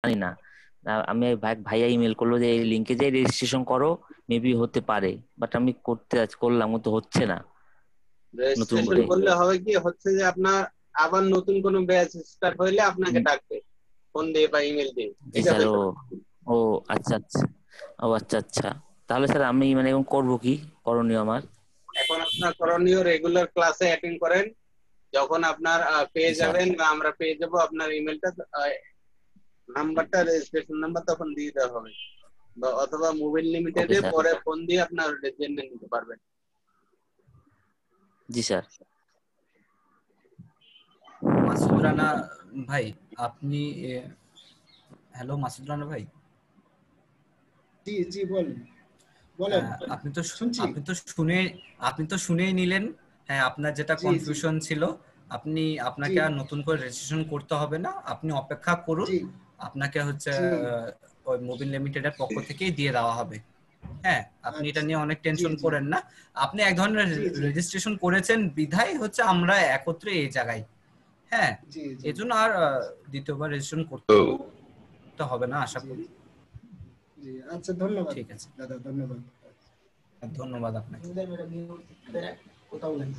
জানি না। আমি ভাইয়া ইমেল করলো যে এই লিঙ্কে যে রেজিস্ট্রেশন করো, মেবি হতে পারে, বাট আমি করলাম, ও তো হচ্ছে না নতুন রেজিস্ট্রেশন করে। করলে হবে কি হচ্ছে যে আপনার আবার নতুন কোনো ব্যাচ স্টার্ট হইলে আপনাকে ডাকবে ফোন দিয়ে বা ইমেল দিয়ে, জি ঠিক স্যার। আছে ও স্যার? ও আচ্ছা আচ্ছা। ও আচ্ছা আচ্ছা। তাহলে স্যার আমি মানে এখন করবো কি, করণীয় আমার? এখন আপনার করণীয় রেগুলার ক্লাসে অ্যাটেন্ড করেন। যখন আপনার পেয়ে জি স্যার। যাবেন বা আমরা পেয়ে যাব আপনার ইমেলটা, নাম্বারটা, রেজিস্ট্রেশন নাম্বার তখন দিয়ে দেওয়া হবে, বা অথবা মোবাইল ওকে লিমিটেডে স্যার। পরে ফোন দিয়ে আপনার জেনে নিতে পারবেন। জি স্যার। মাসুদ রানা ভাই, আপনি হ্যালো মাসুদ রানা ভাই। জি জি বলেন বলেন, আপনি তো শুনছি। আপনি তো শুনেই নিলেন। হ্যাঁ, আপনার যেটা জি জি কনফিউশন ছিল, জি আপনাকে আর নতুন করে রেজিস্ট্রেশন করতে হবে না, আপনি অপেক্ষা করুন। জি আপনাকে হচ্ছে জি ওই মোবিল লিমিটেডের পক্ষ থেকেই দিয়ে দেওয়া হবে। হ্যাঁ, আপনি এটা আচ্ছা, নিয়ে অনেক জি টেনশন জি করেন না। আপনি এক ধরনের জি জি রেজিস্ট্রেশন করেছেন বিধায় হচ্ছে আমরা একত্রে এই জায়গায়। হ্যাঁ, জি জি এজন্য আর দ্বিতীয়বার রেজিস্ট্রেশন করতে হবে না আশা জি করি। জি আচ্ছা, ধন্যবাদ ঠিক আছে, দাদা, ধন্যবাদ। ধন্যবাদ আপনাকে। কোথাও নাই।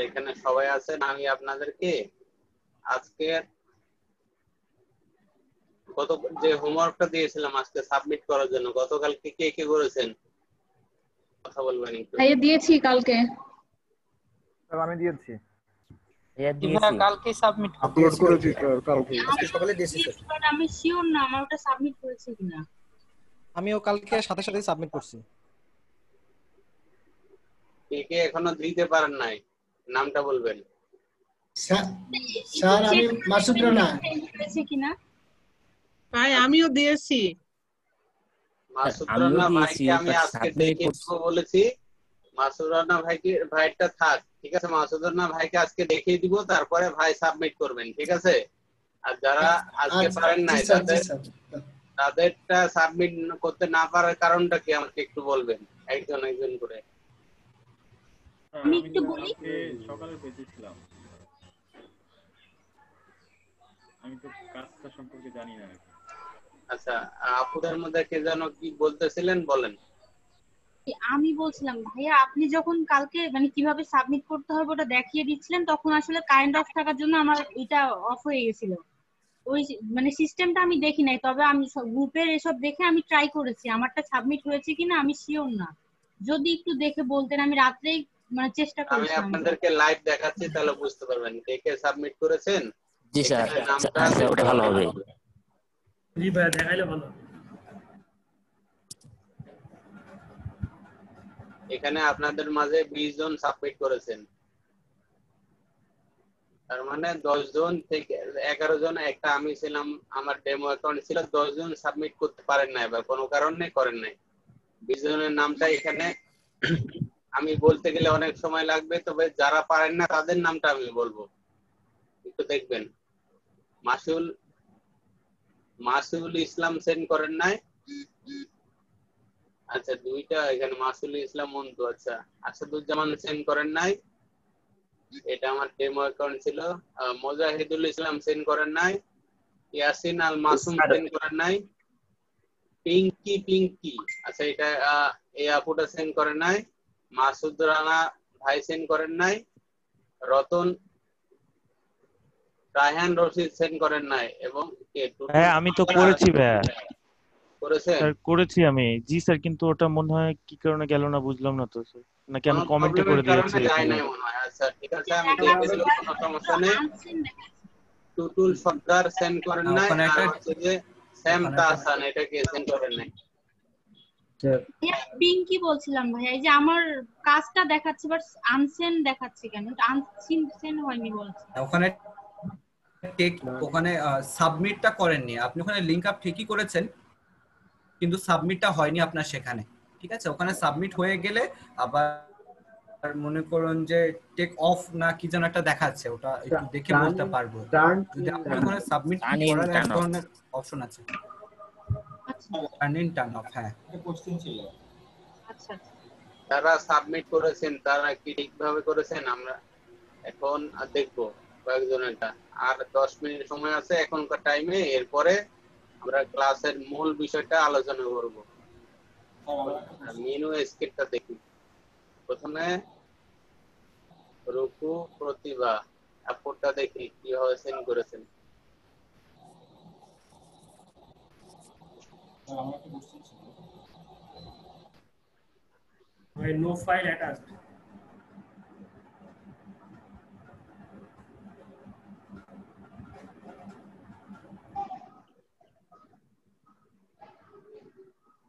এখানে সবাই আছেন, আমি আপনাদেরকে আজকে যে হোমওয়ার্কটা দিয়েছিলাম আজকে সাবমিট করার জন্য, গতকালকে কে কে করেছেন কথা বলবেন একটু। ভাইয়া দিয়েছি কালকে। আমি দিয়েছি। কালকে সাবমিট আপলোড করেছি স্যার কালকে। আজকে সকালে দিয়েছি স্যার। বাট আমি শিওর না আমার ওটা সাবমিট করেছি কিনা। আমিও কালকে সাথে সাথে সাবমিট করছি। কে কে এখনো দিতে পারেন নাই নামটা বলবেন। স্যার আমি মাসুদ রানা। করেছি কিনা ভাই আমিও দিয়েছি। মাসুদ আমিও রানা দিয়েছি, ভাইকে আমি বাট আজকে সাবমিট দেখে দিব বলেছি। মাসুদ রানা ভাইটা থাক, ঠিক আছে? মাসুদ রানা ভাইকে আজকে দেখিয়ে দিব, তারপরে ভাই সাবমিট করবেন, ঠিক আছে? আর যারা আজকে আচ্ছা, পারেন জি নাই স্যার, জি স্যার। তাদেরটা সাবমিট করতে না পারার কারণটা কি আমাকে একটু বলবেন, একজন একজন করে। আমি একটু বলি। সকালে পেয়েছিলাম, আমি তো কাজটা সম্পর্কে জানি না। আচ্ছা, আপুদের মধ্যে কে যেন কি বলতেছিলেন, বলেন। আমি বলছিলাম ভাইয়া আপনি যখন কালকে মানে কিভাবে সাবমিট করতে হবে ওটা দেখিয়ে দিচ্ছিলেন, তখন আসলে কারেন্ট অফ থাকার জন্য আমার এটা অফ হয়ে গেছিল। ওই মানে সিস্টেমটা আমি দেখি নাই, তবে আমি গ্রুপের এসব দেখে আমি ট্রাই করেছি, আমারটা সাবমিট হয়েছে কিনা আমি শিওর না। যদি একটু দেখে বলতেন, আমি রাত্রেই মানে চেষ্টা আমি করেছিলাম। আপনাদেরকে লাইভ দেখাচ্ছি, তাহলে বুঝতে পারবেন কে কে সাবমিট করেছেন। জি স্যার। এখানে নামটা আচ্ছা, ওটা ভালো হবে। জি ভাইয়া, দেখাইলে ভালো। এখানে আপনাদের মাঝে 20 জন সাবমিট করেছেন, তার মানে 10 জন থেকে 11 জন, একটা আমি ছিলাম, আমার ডেমো অ্যাকাউন্ট ছিল। 10 জন সাবমিট করতে পারেন নাই বা কোনো কারণে করেন নাই। 20 জনের নামটা এখানে আমি বলতে গেলে অনেক সময় লাগবে, তবে যারা পারেন না তাদের নামটা আমি বলবো, একটু দেখবেন। মাসুল ইসলাম সেন্ড করেন নাই? আচ্ছা, দুইটা এখানে মাসুল ইসলাম মন্তু। আচ্ছা, আসাদুজ্জামান সেন্ড করেন নাই, এটা আমার ডেমো অ্যাকাউন্ট ছিল। মোজাহিদুল ইসলাম সেন্ড করেন নাই। ইয়াসিন আল মাসুম সেন্ড করেন নাই। পিঙ্কি, আচ্ছা এটা এই আপুটা সেন্ড করেন নাই। মাসুদ রানা ভাই সেন্ড করেন নাই। রায়হান রশিদ সেন্ড করেন নাই। এবং হ্যাঁ আমি তো করেছি ভাইয়া। করেছেন স্যার করেছি আমি, জি স্যার, কিন্তু ওটা মনে হয় কি কারণে গেল না বুঝলাম না তো স্যার, নাকি আমি কোনো কমেন্টে করে প্রবলেমের দিয়েছি কারণে যায় এখানে। নাই মনে হয়। আচ্ছা ঠিক আছে, আমি দেখে দেব, কোনো সমস্যা নেই। টুটুল সর্দার সেন্ড করেন নাই। ওখানে আর একটা হচ্ছে যে স্যাম তাহসান, এটা কি সেন্ড করেন নাই? পিঙ্কি বলছিলাম ভাইয়া, এই যে আমার কাজটা দেখাচ্ছে বাট আনসেন্ড দেখাচ্ছে কেন? আনসিন সেন্ড হয়নি বলছে। ওখানে ওখানে সাবমিটটা করেননি আপনি, ওখানে লিংক আপ ঠিকই করেছেন কিন্তু সাবমিটটা হয়নি আপনার সেখানে, ঠিক আছে? ওখানে সাবমিট হয়ে গেলে আবার মনে করুন যে টেক অফ না কি যেন একটা দেখাচ্ছে, ওটা একটু দেখে বলতে পারবো। যদি আপনি ওখানে সাবমিট করার এক ধরনের অপশন আছে, টার্ন ইন টার্ন অফ। হ্যাঁ, এটা কোশ্চেন ছিল। আচ্ছা, যারা সাবমিট করেছেন তারা কি ঠিকভাবে করেছেন? আমরা এখন দেখবো কয়েকজনেরটা। আর 10 মিনিট সময় আছে এখনকার টাইমে, এরপরে আমরা ক্লাসের মূল বিষয়টা আলোচনা করব। মেনু স্ক্রিপ্টটা দেখি। প্রথমে রুকু প্রতিভা অ্যাপটা দেখি কিভাবে সেন্ড করেছেন। No file attached.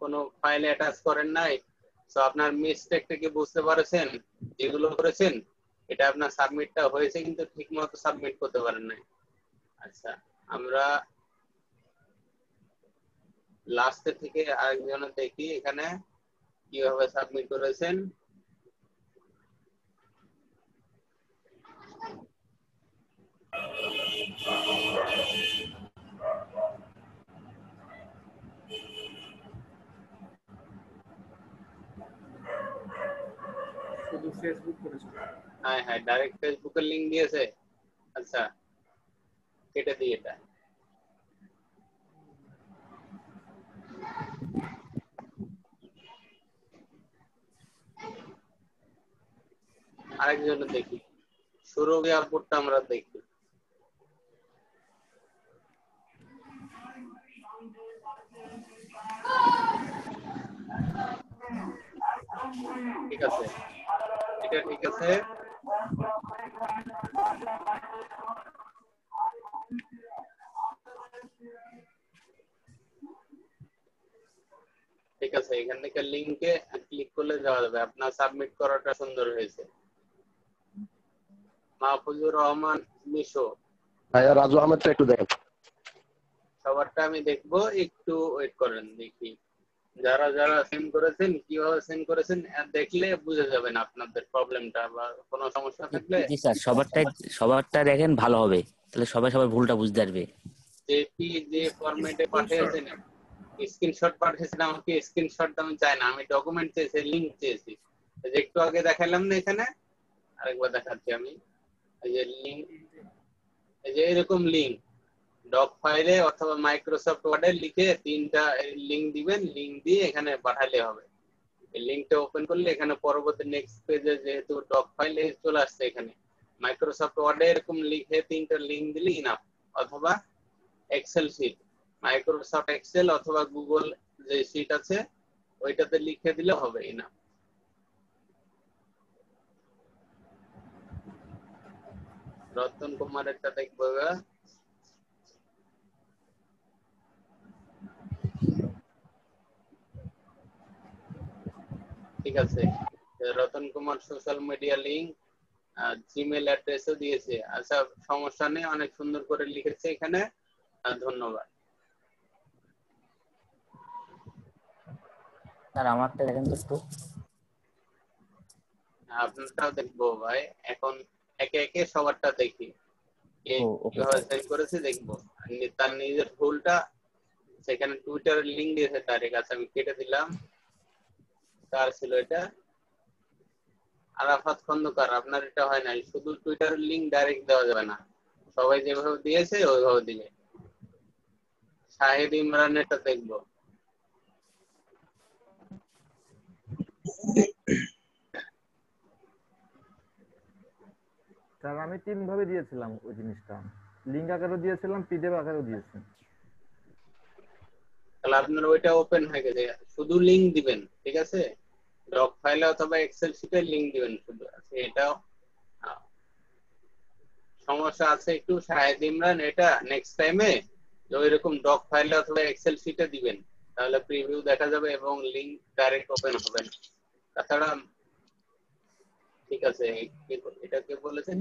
কোনো ফাইল অ্যাটাচ করেন নাই, তো আপনার মিস্টেকটা কি বুঝতে পারছেন? যেগুলো করেছেন এটা আপনার সাবমিটটা হয়েছে কিন্তু ঠিকমতো সাবমিট করতে পারেন নাই। আচ্ছা, আমরা লাস্টের থেকে আরেকজন দেখি এখানে কিভাবে সাবমিট করেছেন। শুধু ফেসবুক করেছে। হ্যাঁ হ্যাঁ, ডাইরেক্ট ফেসবুকের লিংক দিয়েছে। আচ্ছা, কেটে দিই এটা। আরেকজন দেখি, সুরভি আপুরটা আমরা দেখি। ঠিক আছে, এটা ঠিক আছে। ঠিক আছে, এখান থেকে লিংকে ক্লিক করলে যাওয়া যাবে। আপনার সাবমিট করাটা সুন্দর হয়েছে। মাহফুজুর রহমান মিশো, ভাইয়া রাজু আহমেদটা একটু দেখেন। সবারটা আমি দেখবো, একটু ওয়েট করেন দেখি যারা যারা সেন্ড করেছেন কিভাবে সেন্ড করেছেন। দেখলে বুঝে যাবেন আপনাদের প্রবলেমটা বা কোনো সমস্যা থাকলে। জি স্যার, সবারটা দেখেন ভালো হবে, তাহলে সবাই সবার ভুলটা বুঝতে পারবে। যে ফরম্যাটে পাঠিয়েছেন, স্ক্রিনশট পাঠিয়েছেন আমাকে, স্ক্রিনশট আমি চাই না, আমি ডকুমেন্ট চেয়েছি, লিংক চেয়েছি। একটু আগে দেখালাম না, এখানে আরেকবার দেখাচ্ছি আমি। এই যে লিংক, এই যে এরকম লিংক ডক ফাইলে অথবা মাইক্রোসফট ওয়ার্ডে লিখে 3টা লিংক দিবেন, লিংক দিয়ে এখানে পাঠালে হবে। এই লিংকটা ওপেন করলে এখানে পরবর্তী নেক্সট পেজে যেহেতু ডক ফাইলে চলে আসছে, এখানে মাইক্রোসফট ওয়ার্ডে এরকম লিখে 3টা লিংক দিলে ইনাফ। অথবা এক্সেল শিট, মাইক্রোসফট এক্সেল অথবা গুগল যে শিট আছে ওইটাতে লিখে দিলে হবে ইনাফ। রতন কুমারেরটা দেখবো। ঠিক আছে, Ratan Kumar social media link, Gmail অ্যাড্রেসও দিয়েছে। আচ্ছা, সমস্যা নেই, অনেক সুন্দর করে লিখেছে এখানে। ধন্যবাদ। স্যার আমারটা দেখেন তো একটু। আপনারটাও দেখবো ভাই, এখন একে একে সবারটা দেখি কিভাবে সেন্ড করেছে দেখবো। তার নিজের ভুলটা সেখানে টুইটারের লিংক দিয়েছে তার কাছে, আমি কেটে দিলাম। কার ছিল এটা? আরাফাত খন্দকার। আপনার এটা হয় নাই, শুধু টুইটারের লিংক ডাইরেক্ট দেওয়া যাবে না, সবাই যেভাবে দিয়েছে ওইভাবে দিবে। শাহিদ ইমরানেরটা দেখবো। স্যার আমি 3 ভাবে দিয়েছিলাম ওই জিনিসটা, লিংক আকারেও দিয়েছিলাম, পিডিএফ আকারেও দিয়েছি। তাহলে আপনার ওইটা ওপেন হয়ে গেছে, শুধু লিংক দিবেন। ঠিক আছে, ডক ফাইলে অথবা এক্সেল শিটে লিংক দিবেন শুধু। এটাও সমস্যা আছে একটু। শাহেদ ইমরান, এটা নেক্সট টাইমে তো এরকম ডক ফাইলে অথবা এক্সেল শিটে দিবেন, তাহলে প্রিভিউ দেখা যাবে এবং লিংক ডাইরেক্ট ওপেন হবে না। তাছাড়া ঠিক আছে, এটা কে বলেছেন?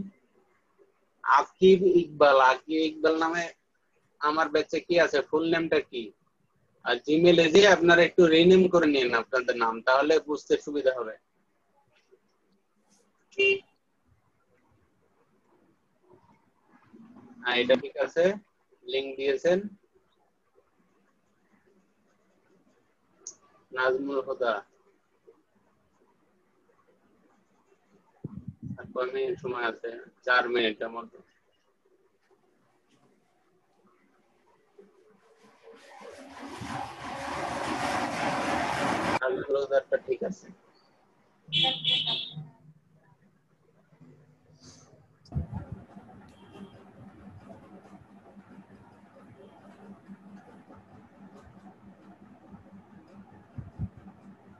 আকিব ইকবাল। আকিব ইকবাল নামে আমার ব্যাচে কি আছে, ফুল নেমটা কি? আর জিমেলে যে আপনারা একটু রিনেম করে নিন আপনাদের নাম, তাহলে বুঝতে সুবিধা হবে। হ্যাঁ, এটা ঠিক আছে, লিংক দিয়েছেন। নাজমুল হুদা, আর কয় মিনিট সময় আছে? 4 মিনিটের মতো। নাজমুল হুদারটা ঠিক আছে।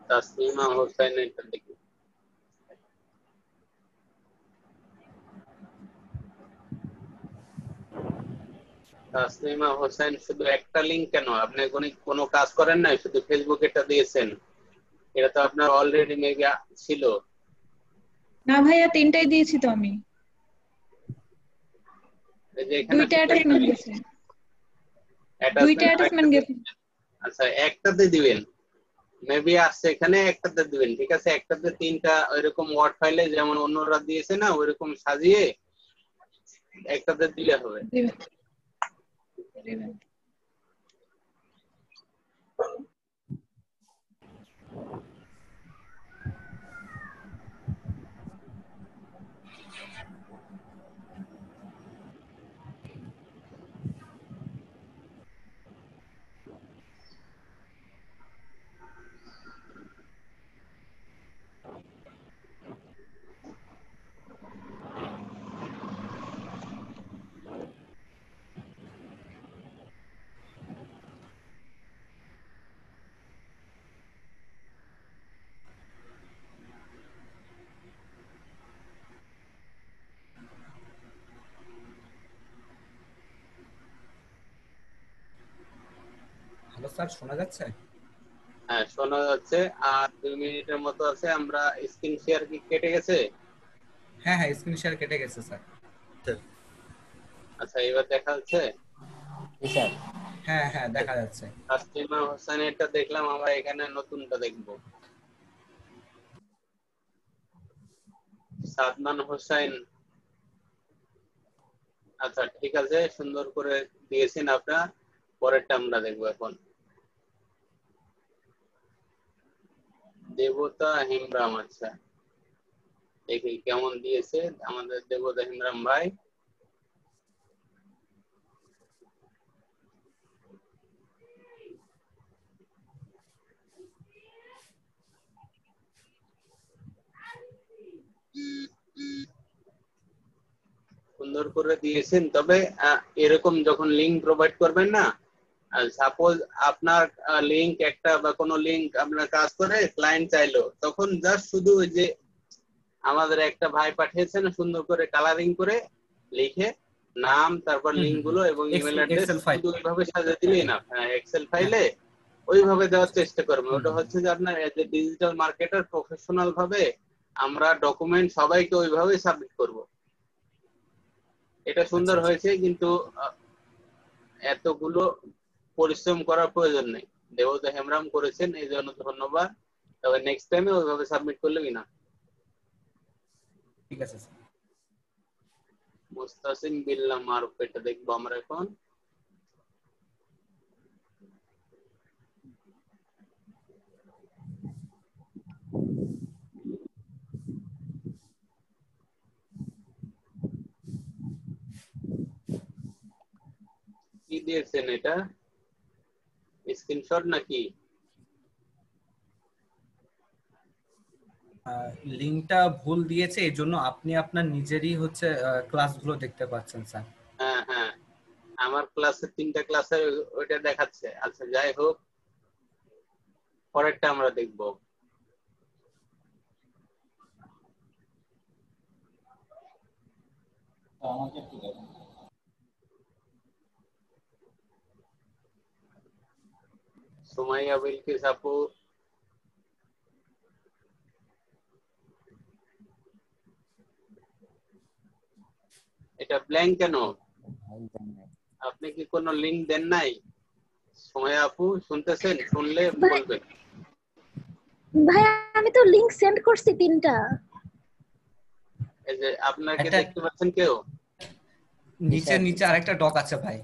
তাসলিমা হোসেনের দেখি। তাসলিমা হোসেন শুধু একটা লিংক কেন? আপনি কোনো কাজ করেন নাই, শুধু ফেসবুক এটা দিয়েছেন? এটা তো আপনার অলরেডি মেবি ছিল। না ভাইয়া, 3টাই দিয়েছি তো আমি। এই যে এখানে 2টা অ্যাটাচমেন্ট গেছে। 2টা অ্যাটাচমেন্ট গেছে। আচ্ছা, একটাতে দিবেন, মেবি আসছে এখানে, একটাতে দিবেন। ঠিক আছে, একটাতে 3টা ওইরকম ওয়ার্ড ফাইলে যেমন অন্যরা দিয়েছে না, ওইরকম সাজিয়ে একটাতে দিলে হবে। হ্যালো স্যার, শোনা যাচ্ছে? হ্যাঁ, শোনা যাচ্ছে। আর 2 মিনিটের মতো আছে। আমরা স্ক্রিন শেয়ার কি কেটে গেছে? হ্যাঁ হ্যাঁ, স্ক্রিন শেয়ার কেটে গেছে স্যার। আচ্ছা, এবার দেখা যাচ্ছে? স্যার হ্যাঁ হ্যাঁ, দেখা যাচ্ছে। তাসলিমা হোসেনেরটা দেখলাম, আমরা এখানে নতুনটা দেখবো। সাদমান হোসেন। আচ্ছা ঠিক আছে, সুন্দর করে দিয়েছেন আপনার। পরেরটা আমরা দেখবো এখন। দেবতা হিমরাম। আচ্ছা, দেখি কেমন দিয়েছে আমাদের দেবতা হিমরাম ভাই। সুন্দর করে দিয়েছেন, তবে এরকম যখন লিংক প্রোভাইড করবেন না, সাপোজ আপনার লিংক একটা বা কোনো লিংক আপনার কাজ করে ক্লায়েন্ট চাইলো, তখন জাস্ট শুধু ওই যে আমাদের একটা ভাই পাঠিয়েছেন সুন্দর করে কালারিং করে লিখে নাম, তারপর লিংক গুলো এবং ইমেল অ্যাড্রেস শুধু ওইভাবে সাজিয়ে দিলেই না। এক্সেল ফাইলে ওইভাবে দেওয়ার চেষ্টা করবেন। ওটা হচ্ছে যে আপনার as a digital marketer professional ভাবে আমরা ডকুমেন্ট সবাইকে ওইভাবেই সাবমিট করব। এটা সুন্দর হয়েছে, কিন্তু এতগুলো পরিশ্রম করার প্রয়োজন নেই। দেবতা হেমরাম করেছেন, এই জন্য ধন্যবাদ। তবে নেক্সট টাইমে ওইভাবে সাবমিট করলে কিনা। ঠিক আছে স্যার। মুস্তাসিম বিল্লাহ মারুফ, এটা দেখবো আমরা এখন। কি দিয়েছেন এটা? স্ক্রিনশট নাকি? লিংকটা ভুল দিয়েছে, এই জন্য আপনি আপনার নিজেরই হচ্ছে ক্লাসগুলো দেখতে পাচ্ছেন স্যার। হ্যাঁ হ্যাঁ, আমার ক্লাসে 3টা ক্লাসে ওইটা দেখাচ্ছে। আচ্ছা যাই হোক, পরেরটা আমরা দেখবো। সুমাইয়া বিলকিস আপু, এটা ব্ল্যাঙ্ক কেন? আপনি কি কোনো লিংক দেন নাই? সুমাইয়া আপু শুনতেছেন? শুনলে বলবেন। ভাই আমি তো লিংক সেন্ড করছি 3টা। এই যে আপনাকে দেখতে পাচ্ছেন কেউ? নিচে আরেকটা ডক আছে ভাই।